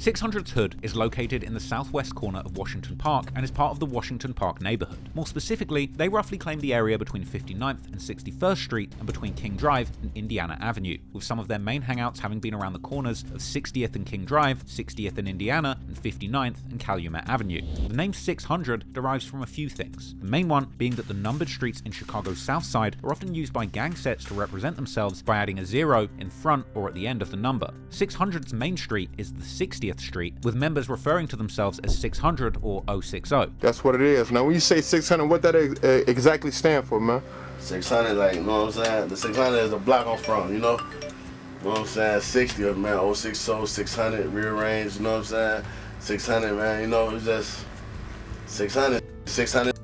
600's hood is located in the southwest corner of Washington Park and is part of the Washington Park neighborhood. More specifically, they roughly claim the area between 59th and 61st Street and between King Drive and Indiana Avenue, with some of their main hangouts having been around the corners of 60th and King Drive, 60th and Indiana, and 59th and Calumet Avenue. The name 600 derives from a few things, the main one being that the numbered streets in Chicago's South Side are often used by gang sets to represent themselves by adding a 0 in front or at the end of the number. 600's main street is the 60th Street, with members referring to themselves as 600 or 060. That's what it is. Now when you say 600, what that exactly stand for, man? 600, like, you know what I'm saying? The 600 is the block I'm from, you know? You know what I'm saying? 60th, man, 060, 600, rearrange, you know what I'm saying? 600, man, you know, it's just 600, 600.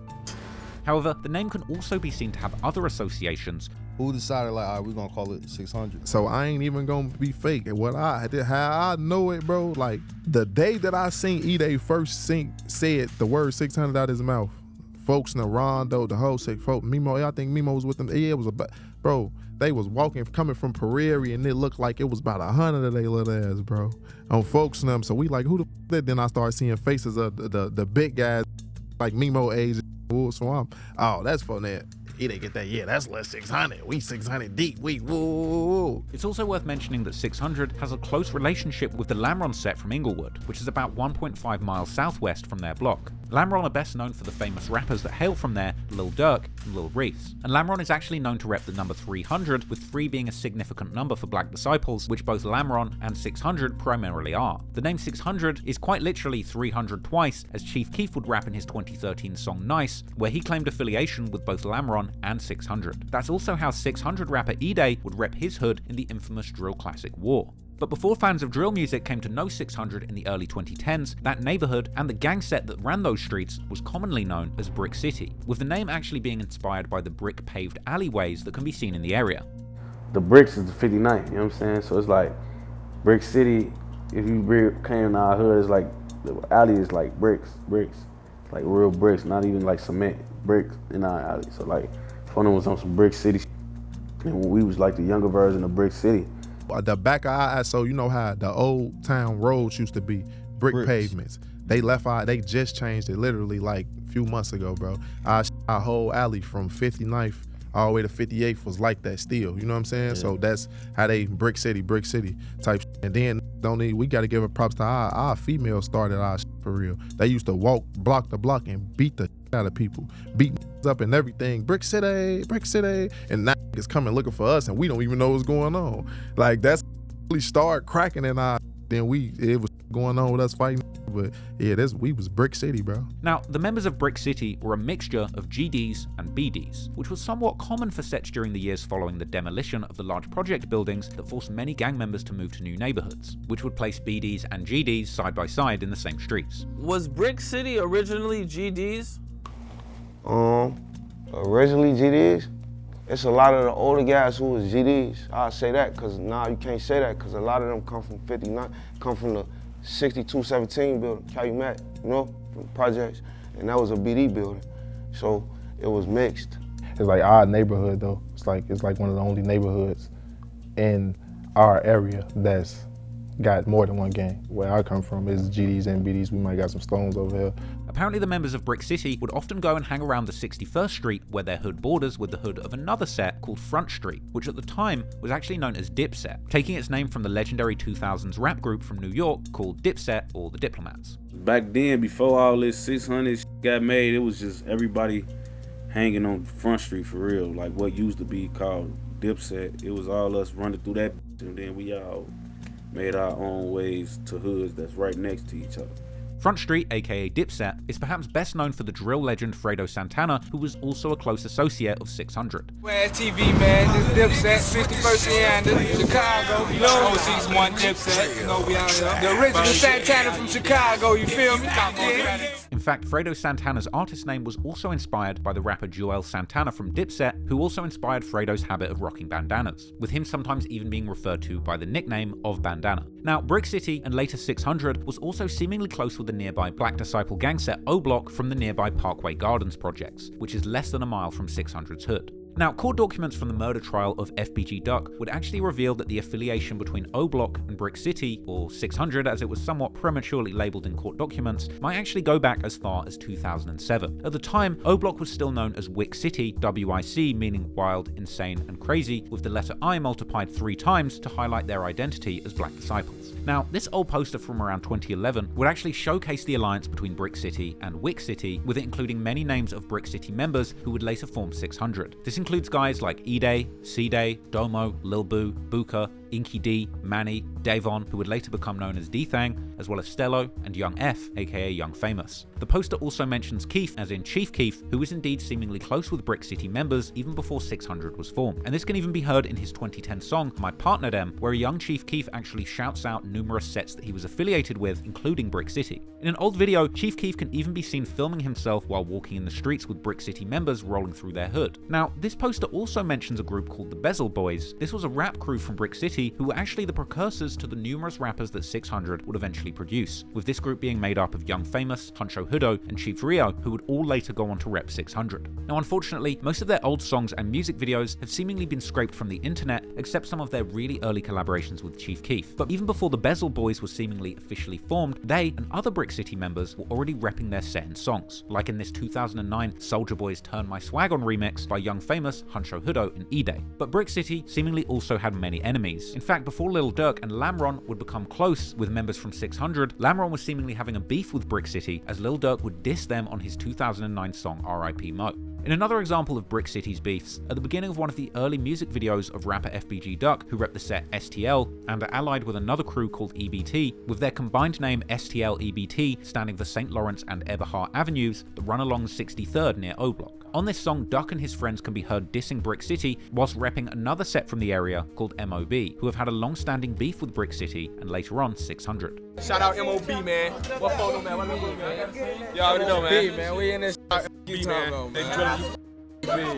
However, the name can also be seen to have other associations. Who decided, like, all right, we're gonna call it 600? So I ain't even gonna be fake. And how I know it, bro, like, the day that I seen E-Day first said the word 600 out his mouth, folks in the Rondo, the whole sick folk, Mimo, I think Mimo was with them. Yeah, it was bro, they was coming from Prairie, and it looked like it was about 100 of they little ass, bro, on folks and them. So we like, who the that? Then I started seeing faces of the big guys, like Mimo age. So that's for that. He didn't get that. Yeah, that's less 600. We 600 deep. Whoa. It's also worth mentioning that 600 has a close relationship with the Lamron set from Inglewood, which is about 1.5 miles southwest from their block. Lamron are best known for the famous rappers that hail from there, Lil Durk and Lil Reese. And Lamron is actually known to rep the number 300, with 3 being a significant number for Black disciples, which both Lamron and 600 primarily are. The name 600 is quite literally 300 twice, as Chief Keef would rap in his 2013 song Nice, where he claimed affiliation with both Lamron and 600. That's also how 600 rapper E-Day would rep his hood in the infamous drill classic War. But before fans of drill music came to know 600 in the early 2010s, that neighborhood and the gang set that ran those streets was commonly known as Brick City, with the name actually being inspired by the brick paved alleyways that can be seen in the area. The bricks is the 59, you know what I'm saying? So it's like Brick City, if you came in our hood, it's like the alley is like bricks, like real bricks, not even like cement, bricks in our alley. So like, Funny was on some Brick City, and we was like the younger version of Brick City. The back of our eyes, so you know how the old town roads used to be, bricks. Pavements. They they just changed it literally like a few months ago, bro. Our whole alley from 59th all the way to 58th was like that still, you know what I'm saying? Yeah. So that's how they Brick City type. And then we got to give a props to our females started our for real. They used to walk block to block and beat the out of people, beat up and everything. Brick City, and now it's coming looking for us, and we don't even know what's going on. Like that's really start cracking in our. Then it was going on with us fighting. But yeah, we was Brick City, bro. Now, the members of Brick City were a mixture of GDs and BDs, which was somewhat common for sets during the years following the demolition of the large project buildings that forced many gang members to move to new neighborhoods, which would place BDs and GDs side by side in the same streets. Was Brick City originally GDs? Originally GDs? It's a lot of the older guys who was GDs. I'll say that, because now you can't say that, because a lot of them come from 59, come from the 6217 building, Calumet, you know, from the projects, and that was a BD building. So it was mixed. It's like our neighborhood though. It's like one of the only neighborhoods in our area that's got more than one gang. Where I come from is GDs and BDs. We might got some stones over here. Apparently the members of Brick City would often go and hang around the 61st Street, where their hood borders with the hood of another set called Front Street, which at the time was actually known as Dipset, taking its name from the legendary 2000s rap group from New York called Dipset or the Diplomats. Back then, before all this 600 got made, it was just everybody hanging on Front Street for real, like what used to be called Dipset. It was all us running through that, and then we all made our own ways to hoods that's right next to each other. Front Street, aka Dipset, is perhaps best known for the drill legend Fredo Santana, who was also a close associate of 600. Where's TV, man? This Dipset, 61st and Chicago. You know, overseas one Dipset. You know, we out here. The original Santana from Chicago, you feel me? Yeah. In fact, Fredo Santana's artist name was also inspired by the rapper Joel Santana from Dipset, who also inspired Fredo's habit of rocking bandanas, with him sometimes even being referred to by the nickname of Bandana. Now, Brick City and later 600 was also seemingly close with the nearby Black Disciple gang set O Block from the nearby Parkway Gardens projects, which is less than a mile from 600's hood. Now, court documents from the murder trial of FBG Duck would actually reveal that the affiliation between O-Block and Brick City, or 600 as it was somewhat prematurely labeled in court documents, might actually go back as far as 2007. At the time, O-Block was still known as Wick City, WIC meaning wild, insane, and crazy, with the letter I multiplied 3 times to highlight their identity as Black Disciples. Now, this old poster from around 2011 would actually showcase the alliance between Brick City and Wick City, with it including many names of Brick City members who would later form 600. This includes guys like E-Day, C-Day, Domo, Lil Boo, Booker, Inky D, Manny, Davon, who would later become known as D-Thang, as well as Stello and Young F, aka Young Famous. The poster also mentions Keef, as in Chief Keef, who was indeed seemingly close with Brick City members even before 600 was formed. And this can even be heard in his 2010 song, My Partner Dem, where a young Chief Keef actually shouts out numerous sets that he was affiliated with, including Brick City. In an old video, Chief Keef can even be seen filming himself while walking in the streets with Brick City members rolling through their hood. Now, this poster also mentions a group called the Bezel Boys. This was a rap crew from Brick City who were actually the precursors to the numerous rappers that 600 would eventually produce, with this group being made up of Young Famous, Huncho Hudo, and Chief Rio, who would all later go on to rep 600. Now, unfortunately, most of their old songs and music videos have seemingly been scraped from the internet, except some of their really early collaborations with Chief Keef. But even before the Bezel Boys were seemingly officially formed, they and other Brick City members were already repping their set in songs, like in this 2009 Soulja Boy's Turn My Swag On remix by Young Famous, Huncho Hudo, and E-Day. But Brick City seemingly also had many enemies. In fact, before Lil Durk and Lamron would become close with members from 600, Lamron was seemingly having a beef with Brick City, as Lil Durk would diss them on his 2009 song R.I.P. Mo. In another example of Brick City's beefs, at the beginning of one of the early music videos of rapper FBG Duck, who rep the set STL, and are allied with another crew called EBT, with their combined name STL-EBT standing for St. Lawrence and Eberhard Avenues that run along 63rd near O-Block. On this song, Duck and his friends can be heard dissing Brick City whilst repping another set from the area called MOB, who have had a long-standing beef with Brick City and later on 600. Shout out MOB, man. What photo, man? What number, man? You already know, man. We in this man. They drilling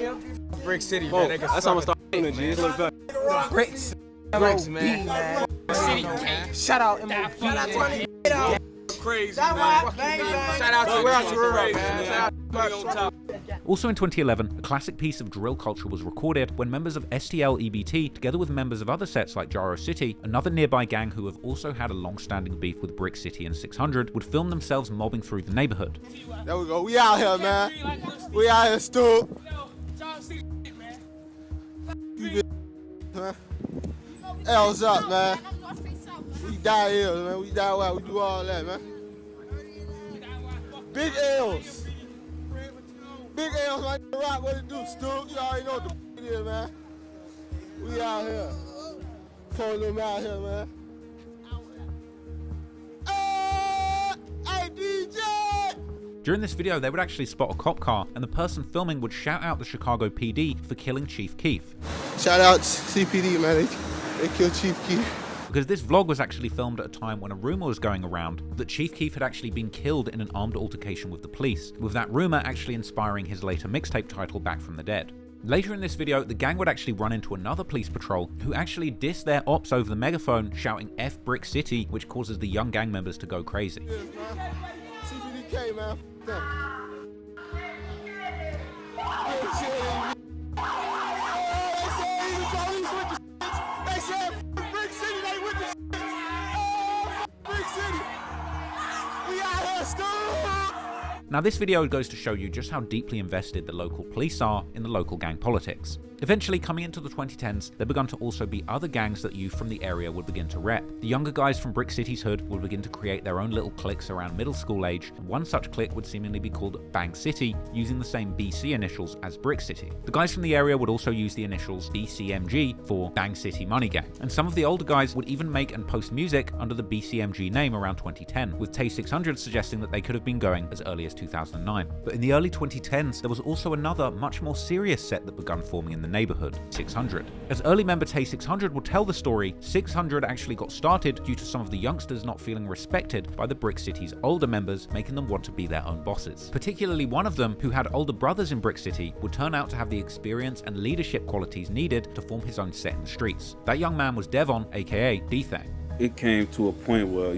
you. Brick City, man. That's how I'm gonna start G. Look back. Bricks, man. City. Shout out MOB. Shout out crazy, man. Shout out to man. Also in 2011, a classic piece of drill culture was recorded when members of STL-EBT, together with members of other sets like Jaro City, another nearby gang who have also had a long-standing beef with Brick City and 600, would film themselves mobbing through the neighborhood. There we go. We out here, man. We out here, Stu. Huh? L's up, man. We die here, man. We die wild. We do all that, man. Big L's. Big L's, like the rock, what it do, Stu? You already know what the it is, man. We out here. Pulling them out here, man. Hey, DJ! During this video, they would actually spot a cop car, and the person filming would shout out the Chicago PD for killing Chief Keef. Shout out CPD, man. They killed Chief Keef. Because this vlog was actually filmed at a time when a rumor was going around that Chief Keef had actually been killed in an armed altercation with the police, with that rumor actually inspiring his later mixtape title, Back from the Dead. Later in this video, the gang would actually run into another police patrol who actually diss their ops over the megaphone, shouting F Brick City, which causes the young gang members to go crazy. CPDK, man. Now this video goes to show you just how deeply invested the local police are in the local gang politics. Eventually, coming into the 2010s, there began to also be other gangs that youth from the area would begin to rep. The younger guys from Brick City's hood would begin to create their own little cliques around middle school age, and one such clique would seemingly be called Bang City, using the same BC initials as Brick City. The guys from the area would also use the initials BCMG for Bang City Money Gang, and some of the older guys would even make and post music under the BCMG name around 2010, with Tay 600 suggesting that they could have been going as early as 2009. But in the early 2010s, there was also another, much more serious set that began forming in the neighborhood, 600. As early member Tay 600 will tell the story, 600 actually got started due to some of the youngsters not feeling respected by the Brick City's older members, making them want to be their own bosses. Particularly one of them, who had older brothers in Brick City, would turn out to have the experience and leadership qualities needed to form his own set in the streets. That young man was Devon, aka D-Thang. It came to a point where,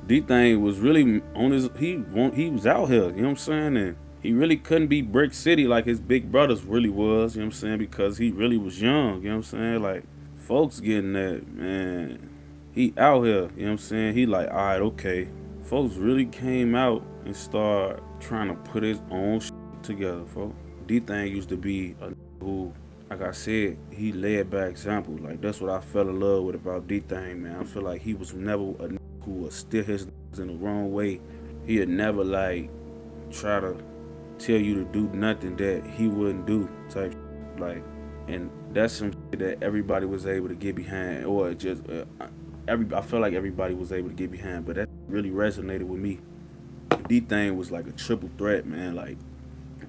D-Thang was really on his, he was out here, you know what I'm saying? And he really couldn't be Brick City like his big brothers really was, you know what I'm saying? Because he really was young, you know what I'm saying? Like, folks getting that, man. He out here, you know what I'm saying? He like, all right, okay. Folks really came out and started trying to put his own shit together, folks. D-Thang used to be a who, like I said, he led by example. Like, that's what I fell in love with about D-Thang, man. I feel like he was never a who would steer his in the wrong way. He'd never, like, try to tell you to do nothing that he wouldn't do type shit. Like, and that's some shit that everybody was able to get behind, or just I feel like everybody was able to get behind, but that really resonated with me. D-Thang was like a triple threat, man. Like,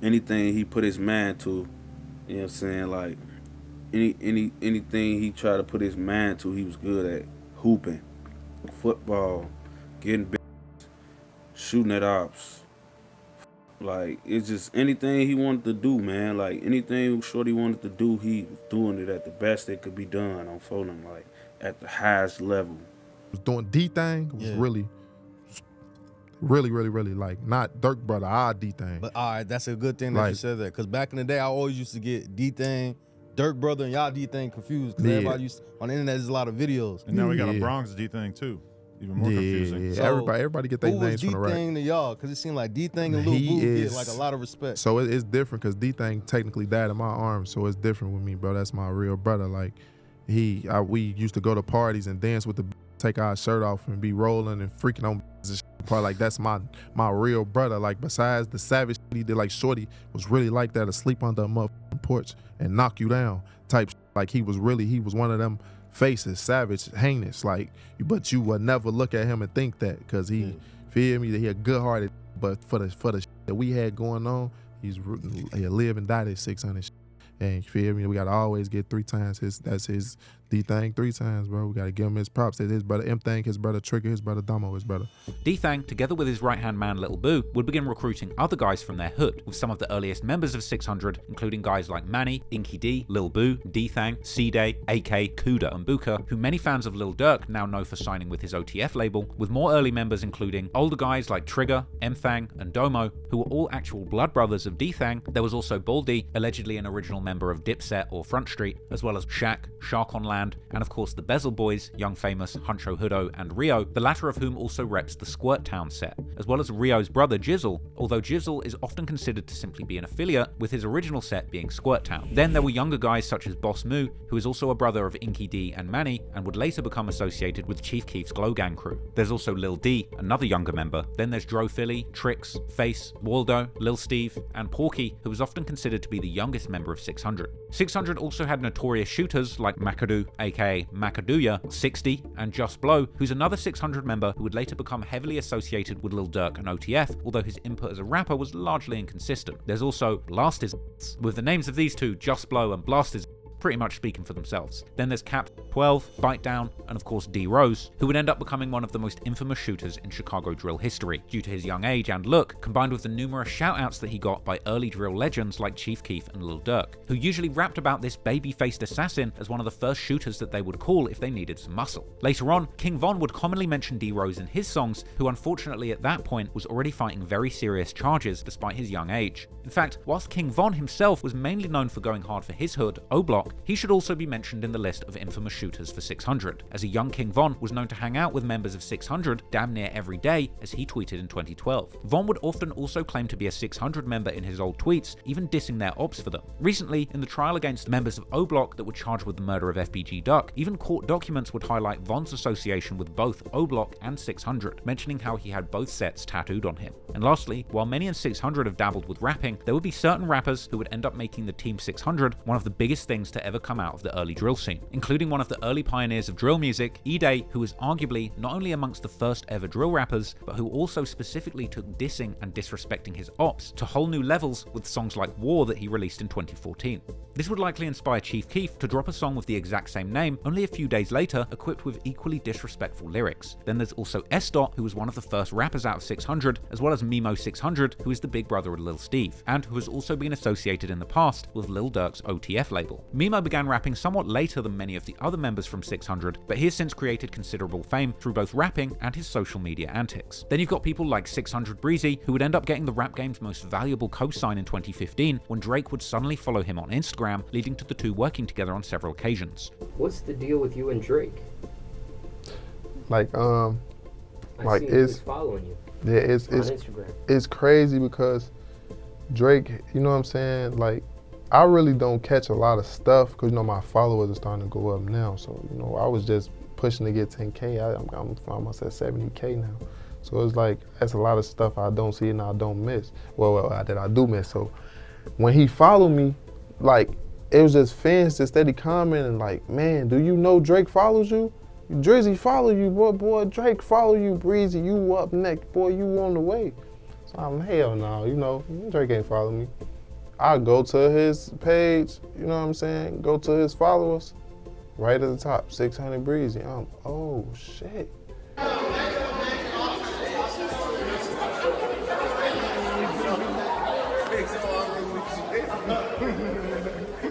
anything he put his mind to, you know what I'm saying, like anything he tried to put his mind to, he was good at. Hooping, football, getting big, shooting at ops. Like, it's just anything he wanted to do, man. Like, anything Shorty wanted to do, he was doing it at the best that could be done on Fulham, like, at the highest level. Was doing D-Thang was really like, not Dirk brother, our D-Thang. But all right, that's a good thing that you said that, because back in the day, I always used to get D-Thang, Dirk brother, and y'all D-Thang confused, because everybody used to, on the internet, there's a lot of videos. And now we got a Bronx D-Thang too. Even more confusing. Yeah, so everybody get their names from the right. Who was D-Thang to y'all? Because it seemed like D-Thang and Lil Boo get like a lot of respect. So it's different, because D-Thang technically died in my arms, so it's different with me, bro. That's my real brother. Like, we used to go to parties and dance with take our shirt off and be rolling and freaking on and part. Like, that's my real brother. Like, besides the savage shit he did, like Shorty was really like that, to sleep under a motherfucking porch and knock you down type shit. Like, he was one of them faces, savage, heinous, like, but you would never look at him and think that, because he feel me, that he a good hearted, but for the shit that we had going on, he live and died at 600 shit. And you feel me, we gotta always get 3 times that's his D-Thang 3 times, bro. We gotta give him his props. That his brother M-Thang, his brother Trigger, his brother Damo, his brother. D-Thang, together with his right-hand man Little Boo, would begin recruiting other guys from their hood, with some of the earliest members of 600, including guys like Manny, Inky D, Lil Boo, D-Thang, C-Day, AK, Kuda, and Booker, who many fans of Lil Durk now know for signing with his OTF label, with more early members including older guys like Trigger, M-Thang, and Domo, who were all actual blood brothers of D-Thang. There was also Baldy, allegedly an original member of Dipset or Front Street, as well as Shaq, Shark on Land, and of course the Bezel Boys, Young Famous, Huncho Hudo, and Rio, the latter of whom also reps the Squirt Town set, as well as Rio's brother Jizzle, although Jizzle is often considered to simply be an affiliate, with his original set being Squirt Town. Then there were younger guys such as Boss Moo, who is also a brother of Inky D and Manny, and would later become associated with Chief Keef's Glow Gang crew. There's also Lil D, another younger member. Then there's Dro Philly, Trix, Face, Waldo, Lil Steve, and Porky, who was often considered to be the youngest member of 600. 600 also had notorious shooters like McAdoo, aka Macaduya, 60, and Just Blow, who's another 600 member who would later become heavily associated with Lil Durk and OTF, although his input as a rapper was largely inconsistent. There's also Blasters, with the names of these two, Just Blow and Blasters, pretty much speaking for themselves. Then there's Cap 12, Bite Down, and of course D Rose, who would end up becoming one of the most infamous shooters in Chicago drill history, due to his young age and look, combined with the numerous shout-outs that he got by early drill legends like Chief Keef and Lil Durk, who usually rapped about this baby-faced assassin as one of the first shooters that they would call if they needed some muscle. Later on, King Von would commonly mention D Rose in his songs, who unfortunately at that point was already fighting very serious charges despite his young age. In fact, whilst King Von himself was mainly known for going hard for his hood, O-Block, he should also be mentioned in the list of infamous shooters for 600, as a young King Von was known to hang out with members of 600 damn near every day, as he tweeted in 2012. Von would often also claim to be a 600 member in his old tweets, even dissing their ops for them. Recently, in the trial against members of O-Block that were charged with the murder of FBG Duck, even court documents would highlight Von's association with both O-Block and 600, mentioning how he had both sets tattooed on him. And lastly, while many in 600 have dabbled with rapping, there would be certain rappers who would end up making the Team 600 one of the biggest things to ever come out of the early drill scene, including one of the early pioneers of drill music, E-Day, who was arguably not only amongst the first ever drill rappers, but who also specifically took dissing and disrespecting his ops to whole new levels with songs like War that he released in 2014. This would likely inspire Chief Keef to drop a song with the exact same name only a few days later, equipped with equally disrespectful lyrics. Then there's also S-Dot, who was one of the first rappers out of 600, as well as Mimo 600, who is the big brother of Lil Steve, and who has also been associated in the past with Lil Durk's OTF label. Mimo Nemo began rapping somewhat later than many of the other members from 600, but he has since created considerable fame through both rapping and his social media antics. Then you've got people like 600 Breezy, who would end up getting the rap game's most valuable co-sign in 2015 when Drake would suddenly follow him on Instagram, leading to the two working together on several occasions. What's the deal with you and Drake? Like, I see it's following you. Yeah, it's on Instagram. It's crazy because Drake, you know what I'm saying? Like, I really don't catch a lot of stuff because, you know, my followers are starting to go up now. So, you know, I was just pushing to get 10K. I'm almost at 70K now. So it's like, that's a lot of stuff I don't see and I don't miss. Well, that I do miss. So when he followed me, like, it was just fans just steady commenting like, man, do you know Drake follows you? Drizzy follow you, boy, Drake follow you, Breezy, you up next, boy, you on the way. So I'm, hell no, you know, Drake ain't follow me. I go to his page, you know what I'm saying? Go to his followers, right at the top, 600 Breezy. I'm, oh shit.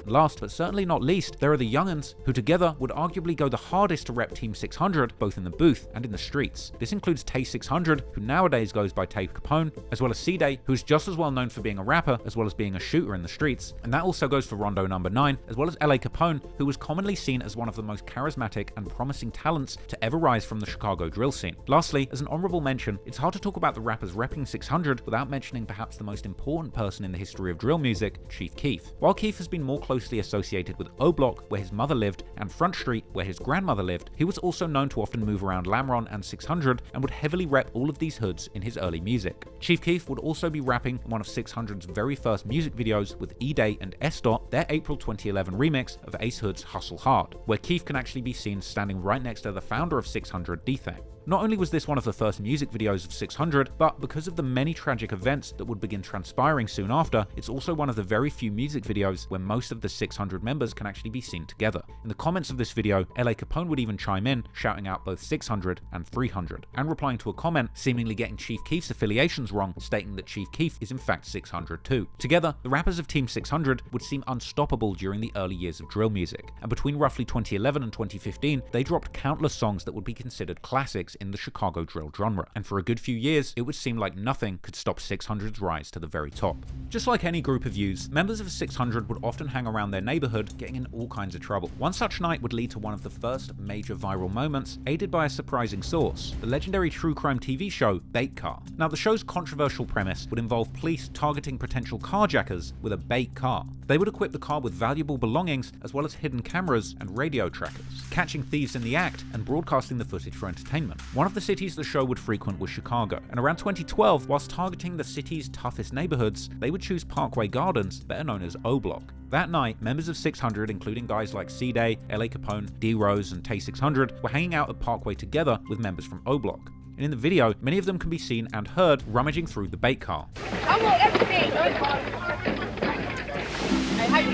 Last but certainly not least, there are the young'uns, who together would arguably go the hardest to rep Team 600, both in the booth and in the streets. This includes Tay 600, who nowadays goes by Tay Capone, as well as C-Day, who's just as well known for being a rapper as well as being a shooter in the streets, and that also goes for Rondo Number 9, as well as LA Capone, who was commonly seen as one of the most charismatic and promising talents to ever rise from the Chicago drill scene. Lastly, as an honorable mention, it's hard to talk about the rappers repping 600 without mentioning perhaps the most important person in the history of drill music, Chief Keef. While Keef has been more closely associated with O Block, where his mother lived, and Front Street, where his grandmother lived, he was also known to often move around Lamron and 600 and would heavily rep all of these hoods in his early music. Chief Keef would also be rapping in one of 600's very first music videos with E-Day and S-Dot, their April 2011 remix of Ace Hood's Hustle Hard, where Keef can actually be seen standing right next to the founder of 600, D-Thang. Not only was this one of the first music videos of 600, but because of the many tragic events that would begin transpiring soon after, it's also one of the very few music videos where most of the 600 members can actually be seen together. In the comments of this video, LA Capone would even chime in, shouting out both 600 and 300, and replying to a comment seemingly getting Chief Keef's affiliations wrong, stating that Chief Keef is in fact 600 too. Together, the rappers of Team 600 would seem unstoppable during the early years of drill music, and between roughly 2011 and 2015, they dropped countless songs that would be considered classics in the Chicago drill genre, and for a good few years, it would seem like nothing could stop 600's rise to the very top. Just like any group of youths, members of 600 would often hang around their neighborhood, getting in all kinds of trouble. One such night would lead to one of the first major viral moments, aided by a surprising source, the legendary true crime TV show Bait Car. Now, the show's controversial premise would involve police targeting potential carjackers with a bait car. They would equip the car with valuable belongings, as well as hidden cameras and radio trackers, catching thieves in the act and broadcasting the footage for entertainment. One of the cities the show would frequent was Chicago, and around 2012, whilst targeting the city's toughest neighborhoods, they would choose Parkway Gardens, better known as O Block. That night, members of 600, including guys like C-Day, LA Capone, D-Rose, and Tay 600, were hanging out at Parkway together with members from O Block. And in the video, many of them can be seen and heard rummaging through the bait car. I want everything. Hey, how you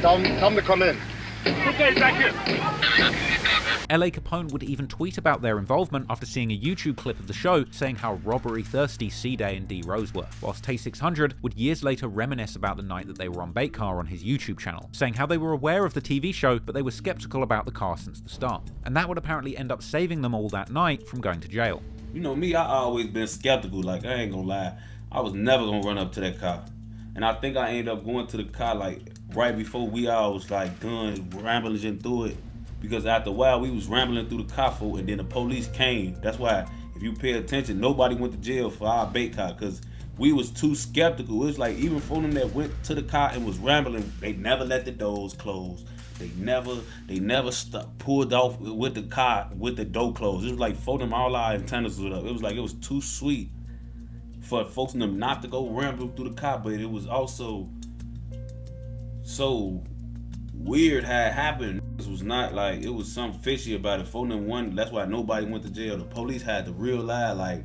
Tell them to come in. Okay, back here. LA Capone would even tweet about their involvement after seeing a YouTube clip of the show saying how robbery-thirsty C-Day and D-Rose were, whilst Tay 600 would years later reminisce about the night that they were on Bait Car on his YouTube channel, saying how they were aware of the TV show but they were skeptical about the car since the start. And that would apparently end up saving them all that night from going to jail. You know me, I always been skeptical, like I ain't gonna lie. I was never gonna run up to that car. And I think I ended up going to the car like right before we all was like done rambling through it. Because after a while we was rambling through the car for, and then the police came. That's why if you pay attention, nobody went to jail for our bait car because we was too skeptical. It was like even for them that went to the car and was rambling, they never let the doors close. They never pulled off with the car with the door closed. It was like for them all our antennas was up. It was like it was too sweet for folks in them not to go rambling through the car, but it was also so weird how it happened. This was not like, it was something fishy about it. For them one, that's why nobody went to jail. The police had to realize, like,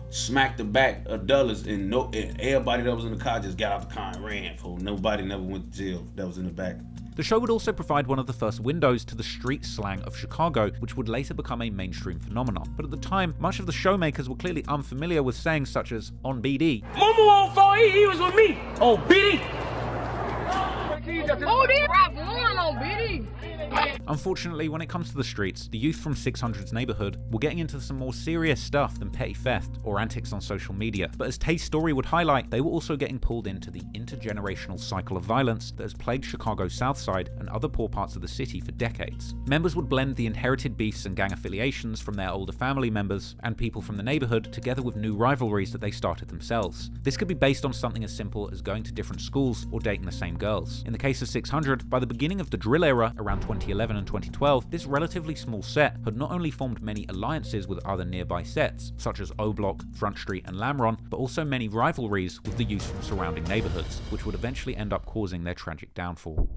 smack the back of Dulles, and everybody that was in the car just got out the car and ran. For nobody never went to jail that was in the back. The show would also provide one of the first windows to the street slang of Chicago, which would later become a mainstream phenomenon. But at the time, much of the showmakers were clearly unfamiliar with sayings such as on BD. Momo on 4E, he was with me. Oh, BD. Oh, they rap one on BD. Unfortunately, when it comes to the streets, the youth from 600's neighborhood were getting into some more serious stuff than petty theft or antics on social media. But as Tay's story would highlight, they were also getting pulled into the intergenerational cycle of violence that has plagued Chicago's South Side and other poor parts of the city for decades. Members would blend the inherited beefs and gang affiliations from their older family members and people from the neighborhood together with new rivalries that they started themselves. This could be based on something as simple as going to different schools or dating the same girls. In the case of 600, by the beginning of the drill era around 2011 and 2012, this relatively small set had not only formed many alliances with other nearby sets, such as O-Block, Front Street, and Lamron, but also many rivalries with the youth from surrounding neighborhoods, which would eventually end up causing their tragic downfall.